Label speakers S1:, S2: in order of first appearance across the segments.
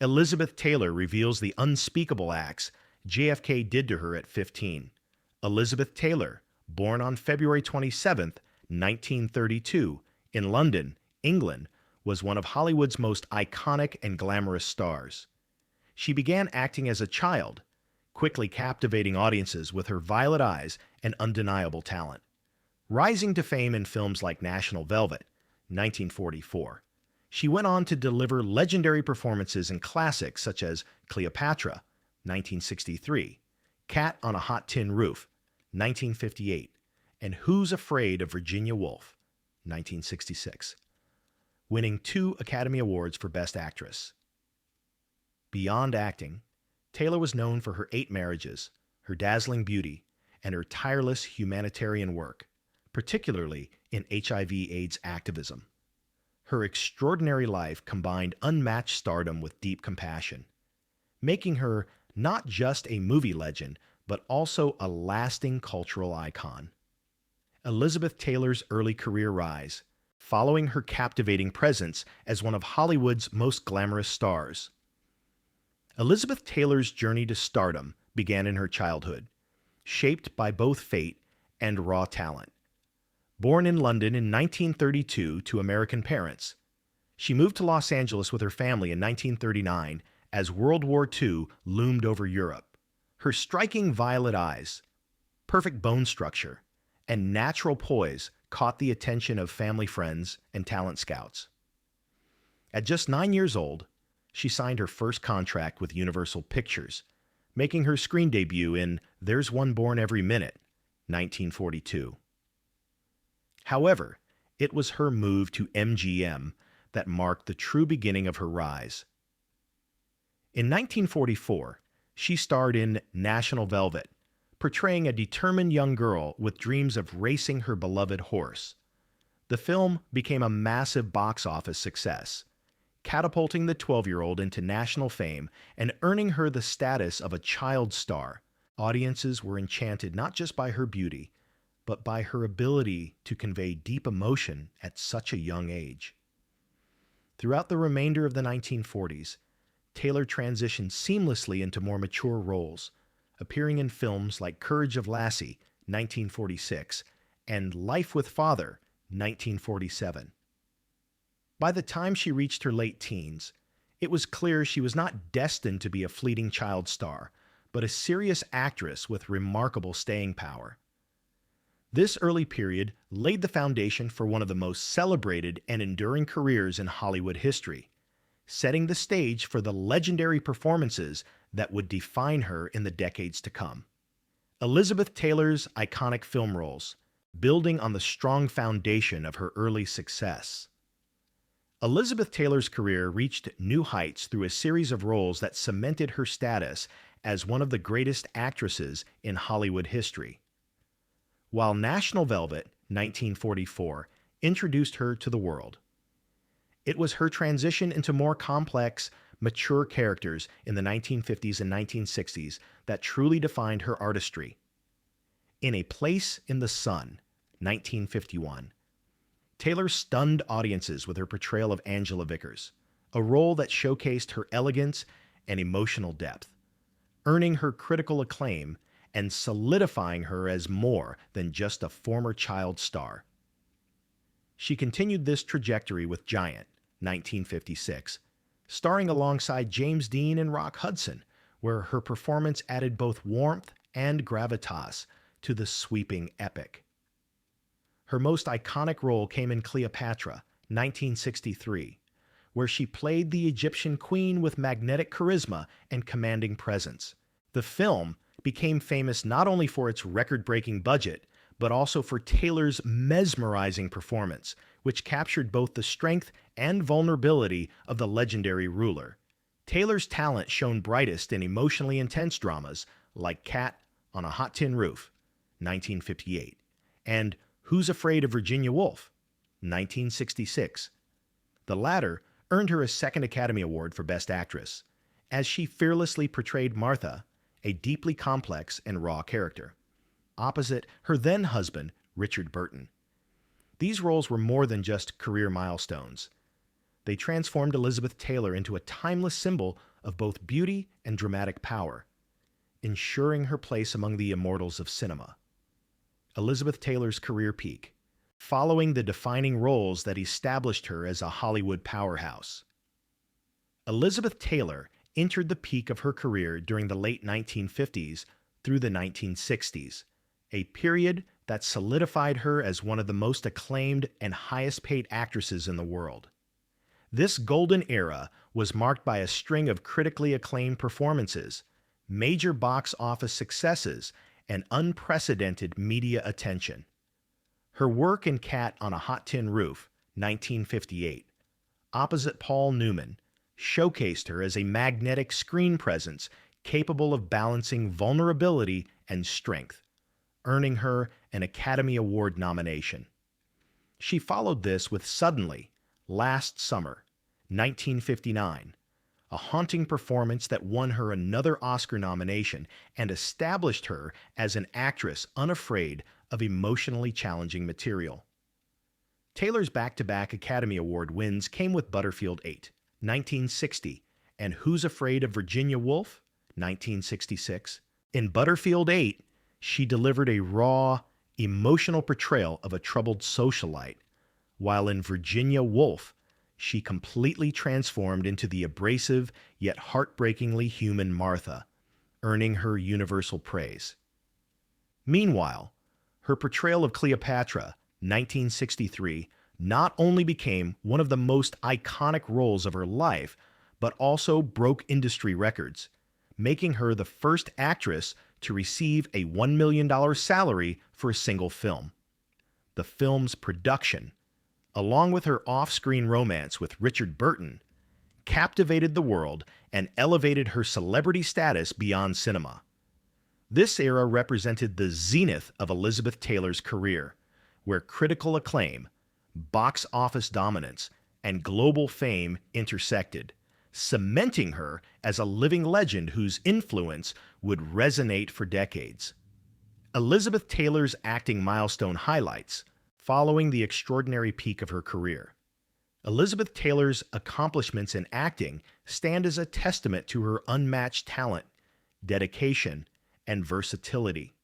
S1: Elizabeth Taylor reveals the unspeakable acts JFK did to her at 15. Elizabeth Taylor, born on February 27, 1932, in London, England, was one of Hollywood's most iconic and glamorous stars. She began acting as a child, quickly captivating audiences with her violet eyes and undeniable talent. Rising to fame in films like National Velvet, 1944, she went on to deliver legendary performances in classics such as Cleopatra, 1963, Cat on a Hot Tin Roof, 1958, and Who's Afraid of Virginia Woolf, 1966, winning 2 Academy Awards for Best Actress. Beyond acting, Taylor was known for her 8 marriages, her dazzling beauty, and her tireless humanitarian work, particularly in HIV/AIDS activism. Her extraordinary life combined unmatched stardom with deep compassion, making her not just a movie legend, but also a lasting cultural icon. Elizabeth Taylor's early career rise, following her captivating presence as one of Hollywood's most glamorous stars. Elizabeth Taylor's journey to stardom began in her childhood, shaped by both fate and raw talent. Born in London in 1932 to American parents, she moved to Los Angeles with her family in 1939 as World War II loomed over Europe. Her striking violet eyes, perfect bone structure, and natural poise caught the attention of family friends and talent scouts. At just 9 years old, she signed her first contract with Universal Pictures, making her screen debut in There's One Born Every Minute, 1942. However, it was her move to MGM that marked the true beginning of her rise. In 1944, she starred in National Velvet, portraying a determined young girl with dreams of racing her beloved horse. The film became a massive box office success, catapulting the 12-year-old into national fame and earning her the status of a child star. Audiences were enchanted not just by her beauty, but by her ability to convey deep emotion at such a young age. Throughout the remainder of the 1940s, Taylor transitioned seamlessly into more mature roles, appearing in films like Courage of Lassie, 1946, and Life with Father, 1947. By the time she reached her late teens, it was clear she was not destined to be a fleeting child star, but a serious actress with remarkable staying power. This early period laid the foundation for one of the most celebrated and enduring careers in Hollywood history, setting the stage for the legendary performances that would define her in the decades to come. Elizabeth Taylor's iconic film roles, building on the strong foundation of her early success. Elizabeth Taylor's career reached new heights through a series of roles that cemented her status as one of the greatest actresses in Hollywood history. While National Velvet, 1944, introduced her to the world, it was her transition into more complex, mature characters in the 1950s and 1960s that truly defined her artistry. In A Place in the Sun, 1951, Taylor stunned audiences with her portrayal of Angela Vickers, a role that showcased her elegance and emotional depth, earning her critical acclaim and solidifying her as more than just a former child star. She continued this trajectory with Giant, 1956, starring alongside James Dean and Rock Hudson, where her performance added both warmth and gravitas to the sweeping epic. Her most iconic role came in Cleopatra, 1963, where she played the Egyptian queen with magnetic charisma and commanding presence. The film became famous not only for its record-breaking budget, but also for Taylor's mesmerizing performance, which captured both the strength and vulnerability of the legendary ruler. Taylor's talent shone brightest in emotionally intense dramas like Cat on a Hot Tin Roof, 1958, and Who's Afraid of Virginia Woolf, 1966. The latter earned her a 2nd Academy Award for Best Actress, as she fearlessly portrayed Martha, a deeply complex and raw character, opposite her then-husband, Richard Burton. These roles were more than just career milestones. They transformed Elizabeth Taylor into a timeless symbol of both beauty and dramatic power, ensuring her place among the immortals of cinema. Elizabeth Taylor's career peak, following the defining roles that established her as a Hollywood powerhouse. Elizabeth Taylor entered the peak of her career during the late 1950s through the 1960s, a period that solidified her as one of the most acclaimed and highest-paid actresses in the world. This golden era was marked by a string of critically acclaimed performances, major box office successes, and unprecedented media attention. Her work in Cat on a Hot Tin Roof, 1958, opposite Paul Newman, showcased her as a magnetic screen presence capable of balancing vulnerability and strength, earning her an Academy Award nomination. She followed this with Suddenly, Last Summer, 1959, a haunting performance that won her another Oscar nomination and established her as an actress unafraid of emotionally challenging material. Taylor's back-to-back Academy Award wins came with Butterfield 8, 1960, and Who's Afraid of Virginia Woolf, 1966. In Butterfield 8, she delivered a raw, emotional portrayal of a troubled socialite, while in Virginia Woolf, she completely transformed into the abrasive yet heartbreakingly human Martha, earning her universal praise. Meanwhile, her portrayal of Cleopatra, 1963, not only became one of the most iconic roles of her life, but also broke industry records, making her the first actress to receive a $1 million salary for a single film. The film's production, along with her off-screen romance with Richard Burton, captivated the world and elevated her celebrity status beyond cinema. This era represented the zenith of Elizabeth Taylor's career, where critical acclaim, box office dominance, and global fame intersected, cementing her as a living legend whose influence would resonate for decades. Elizabeth Taylor's acting milestone highlights, following the extraordinary peak of her career. Elizabeth Taylor's accomplishments in acting stand as a testament to her unmatched talent, dedication, and versatility.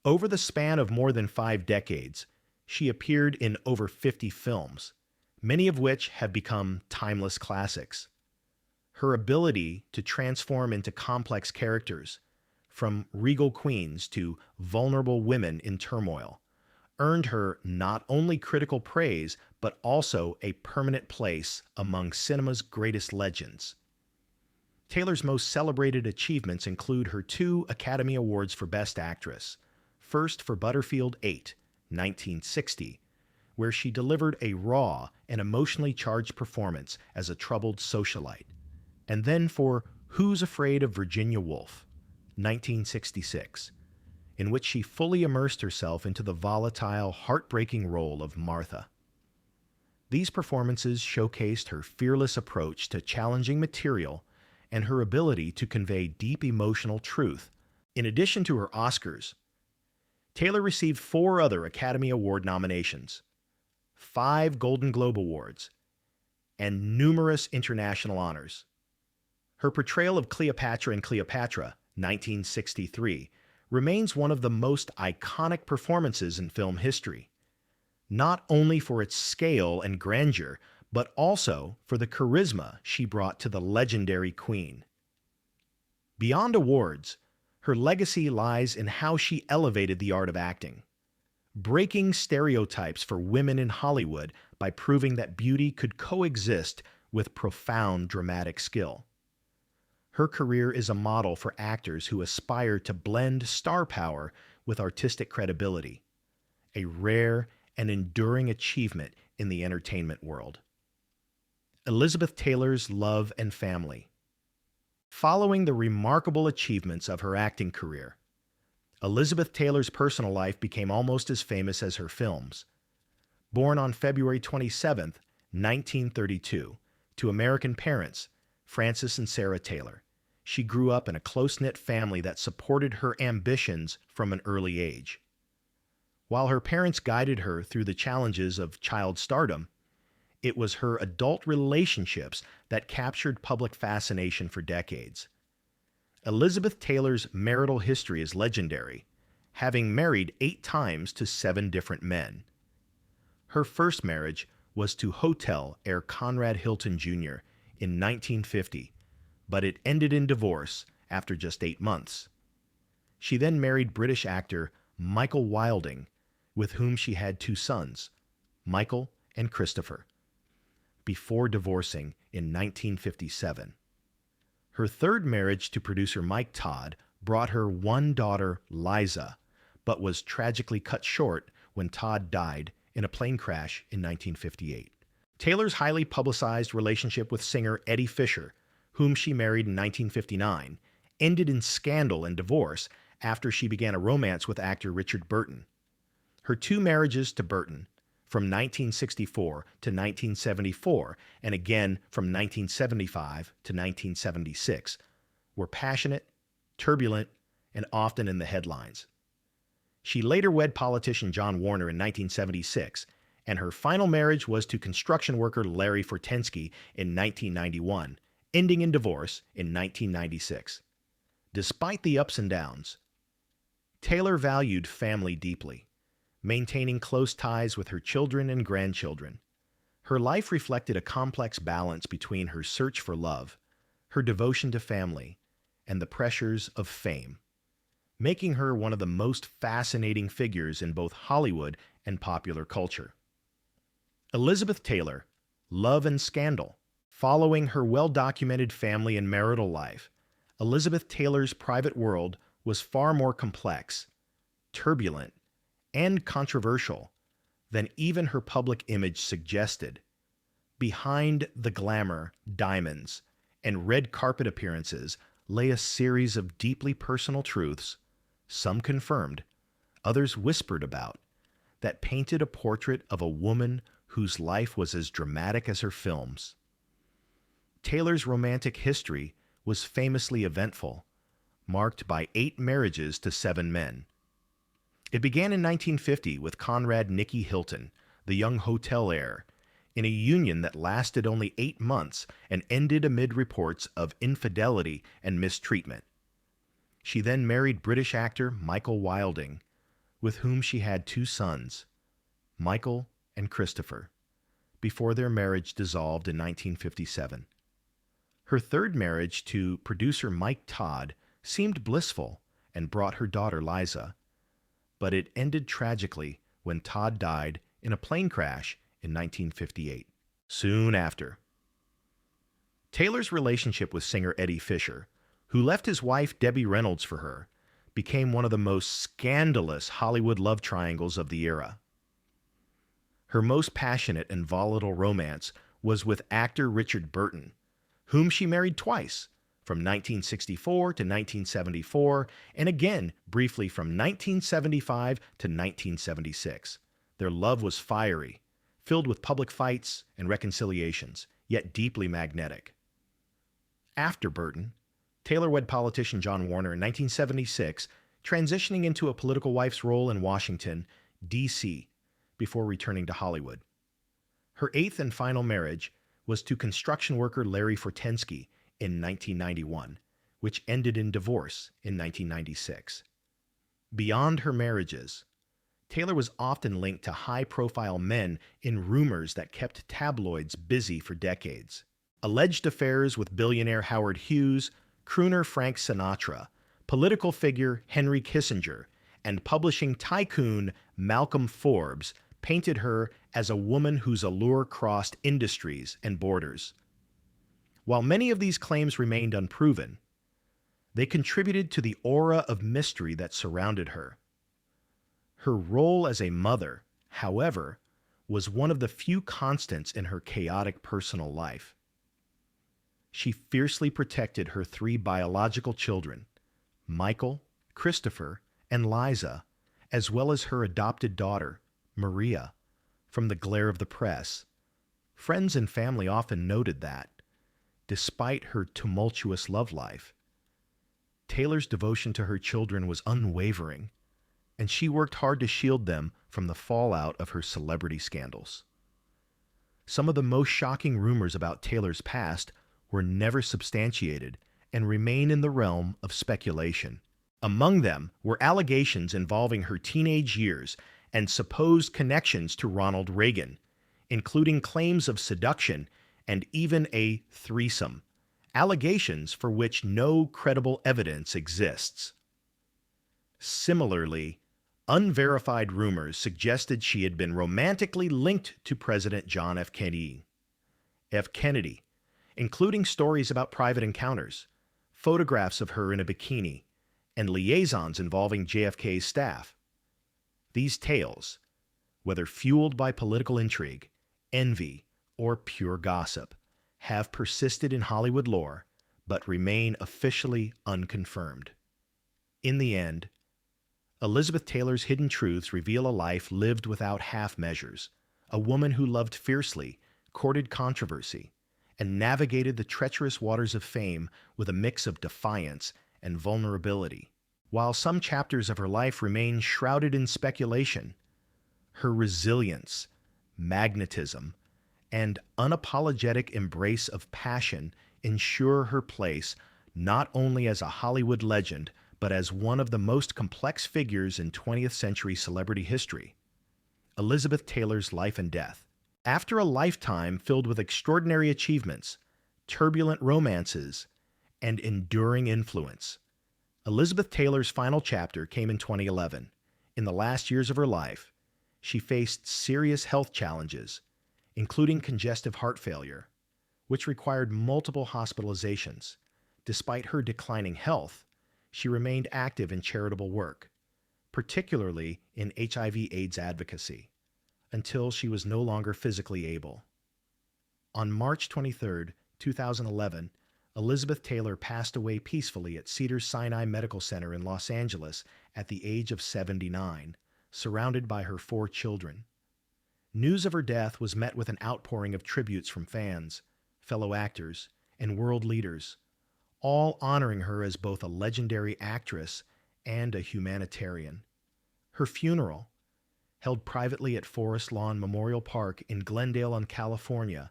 S1: Over the span of more than 5 decades, she appeared in over 50 films, many of which have become timeless classics. Her ability to transform into complex characters, from regal queens to vulnerable women in turmoil, earned her not only critical praise, but also a permanent place among cinema's greatest legends. Taylor's most celebrated achievements include her 2 Academy Awards for Best Actress, first for Butterfield 8, 1960, where she delivered a raw and emotionally charged performance as a troubled socialite, and then for Who's Afraid of Virginia Woolf, 1966, in which she fully immersed herself into the volatile, heartbreaking role of Martha. These performances showcased her fearless approach to challenging material and her ability to convey deep emotional truth. In addition to her Oscars, Taylor received 4 other Academy Award nominations, 5 Golden Globe Awards, and numerous international honors. Her portrayal of Cleopatra in Cleopatra, 1963, remains one of the most iconic performances in film history, not only for its scale and grandeur, but also for the charisma she brought to the legendary queen. Beyond awards, her legacy lies in how she elevated the art of acting, breaking stereotypes for women in Hollywood by proving that beauty could coexist with profound dramatic skill. Her career is a model for actors who aspire to blend star power with artistic credibility, a rare and enduring achievement in the entertainment world. Elizabeth Taylor's love and family. Following the remarkable achievements of her acting career, Elizabeth Taylor's personal life became almost as famous as her films. Born on February 27, 1932, to American parents, Francis and Sarah Taylor, she grew up in a close-knit family that supported her ambitions from an early age. While her parents guided her through the challenges of child stardom, It was her adult relationships that captured public fascination for decades. Elizabeth Taylor's marital history is legendary, having married 8 times to 7 different men. Her first marriage was to hotel heir Conrad Hilton Jr. in 1950, but it ended in divorce after just 8 months. She then married British actor Michael Wilding, with whom she had 2 sons, Michael and Christopher, before divorcing in 1957. Her third marriage to producer Mike Todd brought her 1 daughter, Liza, but was tragically cut short when Todd died in a plane crash in 1958. Taylor's highly publicized relationship with singer Eddie Fisher, whom she married in 1959, ended in scandal and divorce after she began a romance with actor Richard Burton. Her 2 marriages to Burton, from 1964 to 1974, and again from 1975 to 1976, were passionate, turbulent, and often in the headlines. She later wed politician John Warner in 1976, and her final marriage was to construction worker Larry Fortensky in 1991, ending in divorce in 1996. Despite the ups and downs, Taylor valued family deeply, maintaining close ties with her children and grandchildren. Her life reflected a complex balance between her search for love, her devotion to family, and the pressures of fame, making her one of the most fascinating figures in both Hollywood and popular culture. Elizabeth Taylor, love and scandal. Following her well-documented family and marital life, Elizabeth Taylor's private world was far more complex, turbulent, and controversial than even her public image suggested. Behind the glamour, diamonds, and red carpet appearances lay a series of deeply personal truths, some confirmed, others whispered about, that painted a portrait of a woman whose life was as dramatic as her films. Taylor's romantic history was famously eventful, marked by 8 marriages to 7 men. It began in 1950 with Conrad Nicky Hilton, the young hotel heir, in a union that lasted only 8 months and ended amid reports of infidelity and mistreatment. She then married British actor Michael Wilding, with whom she had 2 sons, Michael and Christopher, before their marriage dissolved in 1957. Her third marriage to producer Mike Todd seemed blissful and brought her daughter Liza, but it ended tragically when Todd died in a plane crash in 1958. Soon after, Taylor's relationship with singer Eddie Fisher, who left his wife Debbie Reynolds for her, became one of the most scandalous Hollywood love triangles of the era. Her most passionate and volatile romance was with actor Richard Burton, whom she married twice, from 1964 to 1974, and again briefly from 1975 to 1976. Their love was fiery, filled with public fights and reconciliations, yet deeply magnetic. After Burton, Taylor wed politician John Warner in 1976, transitioning into a political wife's role in Washington, D.C., before returning to Hollywood. Her 8th and final marriage was to construction worker Larry Fortensky in 1991, which ended in divorce in 1996. Beyond her marriages, Taylor was often linked to high-profile men in rumors that kept tabloids busy for decades. Alleged affairs with billionaire Howard Hughes, crooner Frank Sinatra, political figure Henry Kissinger, and publishing tycoon Malcolm Forbes painted her as a woman whose allure crossed industries and borders. While many of these claims remained unproven, they contributed to the aura of mystery that surrounded her. Her role as a mother, however, was one of the few constants in her chaotic personal life. She fiercely protected her 3 biological children, Michael, Christopher, and Liza, as well as her adopted daughter, Maria, from the glare of the press. Friends and family often noted that, despite her tumultuous love life, Taylor's devotion to her children was unwavering, and she worked hard to shield them from the fallout of her celebrity scandals. Some of the most shocking rumors about Taylor's past were never substantiated and remain in the realm of speculation. Among them were allegations involving her teenage years and supposed connections to Ronald Reagan, including claims of seduction and even a threesome, allegations for which no credible evidence exists. Similarly, unverified rumors suggested she had been romantically linked to President John F. Kennedy, including stories about private encounters, photographs of her in a bikini, and liaisons involving JFK's staff. These tales, whether fueled by political intrigue, envy, or pure gossip, have persisted in Hollywood lore but remain officially unconfirmed. In the end, Elizabeth Taylor's hidden truths reveal a life lived without half measures, a woman who loved fiercely, courted controversy, and navigated the treacherous waters of fame with a mix of defiance and vulnerability. While some chapters of her life remain shrouded in speculation, her resilience, magnetism, and unapologetic embrace of passion ensure her place not only as a Hollywood legend, but as one of the most complex figures in 20th century celebrity history. Elizabeth Taylor's life and death. After a lifetime filled with extraordinary achievements, turbulent romances, and enduring influence, Elizabeth Taylor's final chapter came in 2011. In the last years of her life, she faced serious health challenges, including congestive heart failure, which required multiple hospitalizations. Despite her declining health, she remained active in charitable work, particularly in HIV/AIDS advocacy, until she was no longer physically able. On March 23, 2011, Elizabeth Taylor passed away peacefully at Cedars-Sinai Medical Center in Los Angeles at the age of 79, surrounded by her 4 children. News of her death was met with an outpouring of tributes from fans, fellow actors, and world leaders, all honoring her as both a legendary actress and a humanitarian. Her funeral, held privately at Forest Lawn Memorial Park in Glendale, California,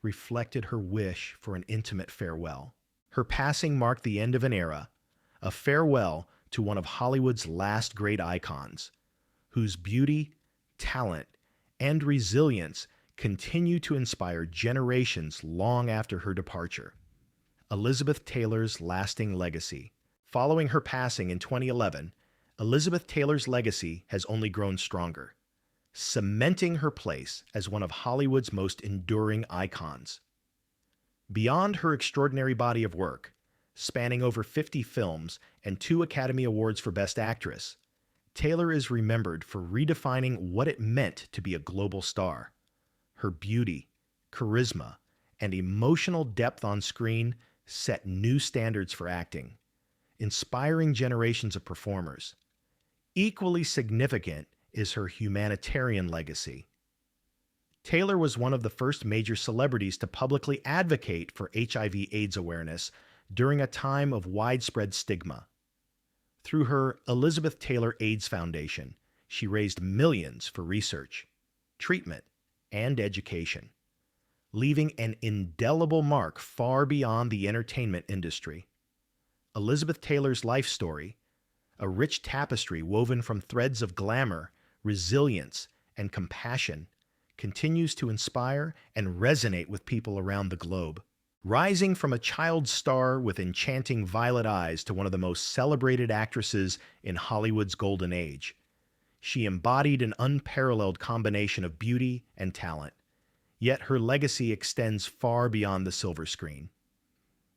S1: reflected her wish for an intimate farewell. Her passing marked the end of an era, a farewell to one of Hollywood's last great icons, whose beauty, talent, and resilience continue to inspire generations long after her departure. Elizabeth Taylor's lasting legacy. Following her passing in 2011, Elizabeth Taylor's legacy has only grown stronger, cementing her place as one of Hollywood's most enduring icons. Beyond her extraordinary body of work, spanning over 50 films and 2 Academy Awards for Best Actress, Taylor is remembered for redefining what it meant to be a global star. Her beauty, charisma, and emotional depth on screen set new standards for acting, inspiring generations of performers. Equally significant is her humanitarian legacy. Taylor was one of the first major celebrities to publicly advocate for HIV/AIDS awareness during a time of widespread stigma. Through her Elizabeth Taylor AIDS Foundation, she raised millions for research, treatment, and education, leaving an indelible mark far beyond the entertainment industry. Elizabeth Taylor's life story, a rich tapestry woven from threads of glamour, resilience, and compassion, continues to inspire and resonate with people around the globe. Rising from a child star with enchanting violet eyes to one of the most celebrated actresses in Hollywood's golden age, she embodied an unparalleled combination of beauty and talent, yet her legacy extends far beyond the silver screen.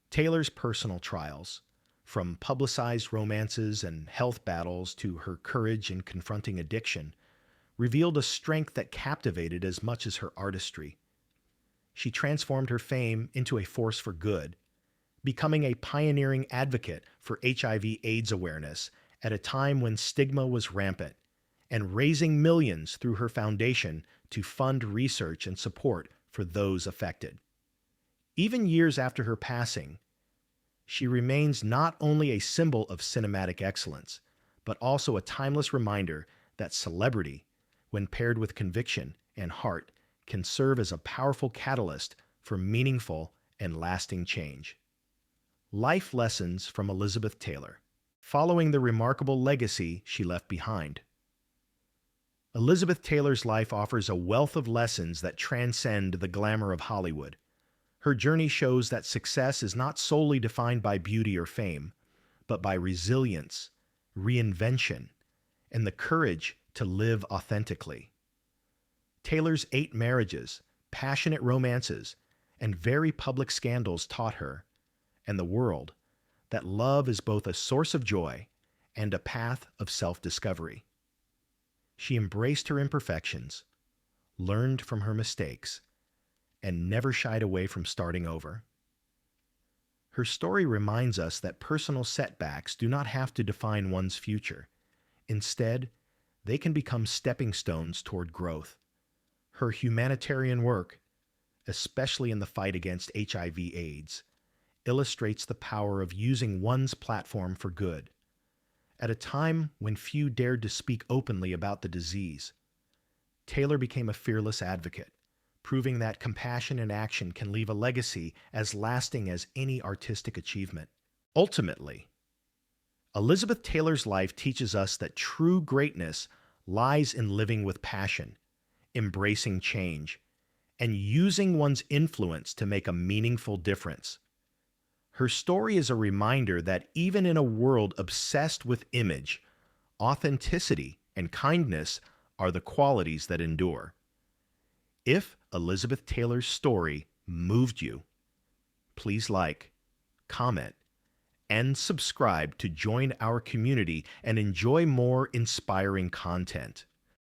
S1: Taylor's personal trials, from publicized romances and health battles to her courage in confronting addiction, revealed a strength that captivated as much as her artistry. She transformed her fame into a force for good, becoming a pioneering advocate for HIV/AIDS awareness at a time when stigma was rampant, and raising millions through her foundation to fund research and support for those affected. Even years after her passing, she remains not only a symbol of cinematic excellence, but also a timeless reminder that celebrity, when paired with conviction and heart, can serve as a powerful catalyst for meaningful and lasting change. Life lessons from Elizabeth Taylor, following the remarkable legacy she left behind. Elizabeth Taylor's life offers a wealth of lessons that transcend the glamour of Hollywood. Her journey shows that success is not solely defined by beauty or fame, but by resilience, reinvention, and the courage to live authentically. Taylor's 8 marriages, passionate romances, and very public scandals taught her, and the world, that love is both a source of joy and a path of self-discovery. She embraced her imperfections, learned from her mistakes, and never shied away from starting over. Her story reminds us that personal setbacks do not have to define one's future. Instead, they can become stepping stones toward growth. Her humanitarian work, especially in the fight against HIV/AIDS, illustrates the power of using one's platform for good. At a time when few dared to speak openly about the disease, Taylor became a fearless advocate, proving that compassion and action can leave a legacy as lasting as any artistic achievement. Ultimately, Elizabeth Taylor's life teaches us that true greatness lies in living with passion, embracing change, and using one's influence to make a meaningful difference. Her story is a reminder that even in a world obsessed with image, authenticity and kindness are the qualities that endure. If Elizabeth Taylor's story moved you, please like, comment, and subscribe to join our community and enjoy more inspiring content.